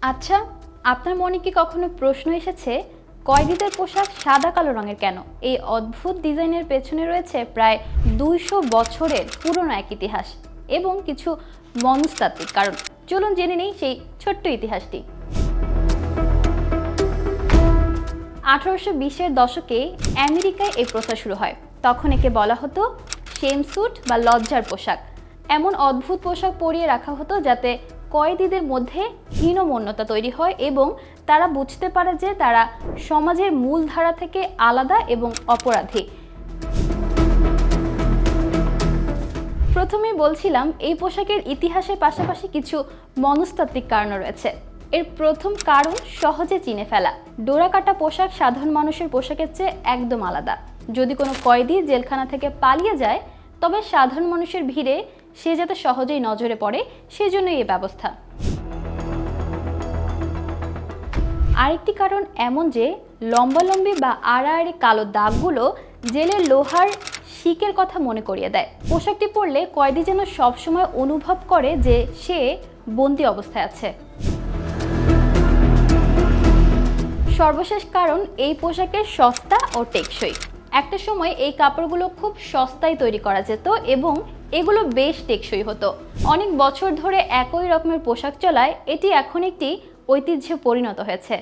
আচ্ছা, আপনার মনে কি কখনো প্রশ্ন এসেছে কয়েদিদের পোশাক সাদা কালো রঙের কেন? এই অদ্ভুত ডিজাইনের পেছনে রয়েছে প্রায় ২০০ বছরের পুরনো এক ইতিহাস এবং কিছু মনস্তাত্ত্বিক কারণ। চলুন জেনে নেই সেই ছোট্ট ইতিহাসটি। 1820-এর দশকে আমেরিকায় এই প্রথা শুরু হয়। তখন একে বলা হতো শেম স্যুট বা লজ্জার পোশাক। এমন অদ্ভুত পোশাক পরিয়ে রাখা হতো যাতে কয়েদিদের মধ্যে হীনমন্যতা তৈরি হয় এবং তারা বুঝতে পারে যে তারা সমাজের মূল ধারা থেকে আলাদা এবং অপরাধী। প্রথমেই বলছিলাম এই পোশাকের ইতিহাসের পাশাপাশি কিছু মনস্তাত্ত্বিক কারণ রয়েছে। এর প্রথম কারণ সহজে চিনে ফেলা। ডোরাকাটা পোশাক সাধারণ মানুষের পোশাকের চেয়ে একদম আলাদা। যদি কোনো কয়েদি জেলখানা থেকে পালিয়ে যায় তবে সাধারণ মানুষের ভিড়ে সে যাতে সহজেই নজরে পড়ে সেজন্যই এই ব্যবস্থা। আরেকটি কারণ এমন যে লম্বালম্বি বা আড়াআড়ি কালো দাগগুলো জেলের লোহার শিকের কথা মনে করিয়ে দেয়। পোশাকটি পরলে কয়েদি যেন সবসময় অনুভব করে যে সে বন্দী অবস্থায় আছে। সর্বশেষ কারণ এই পোশাকের সস্তা ও টেকসই। একটা সময় এই কাপড়গুলো খুব সস্তায় তৈরি করা যেত এবং এগুলো বেশ টেকসই হতো। অনেক বছর ধরে একই রকমের পোশাক চলায় এটি এখন একটি ঐতিহ্যে পরিণত হয়েছে।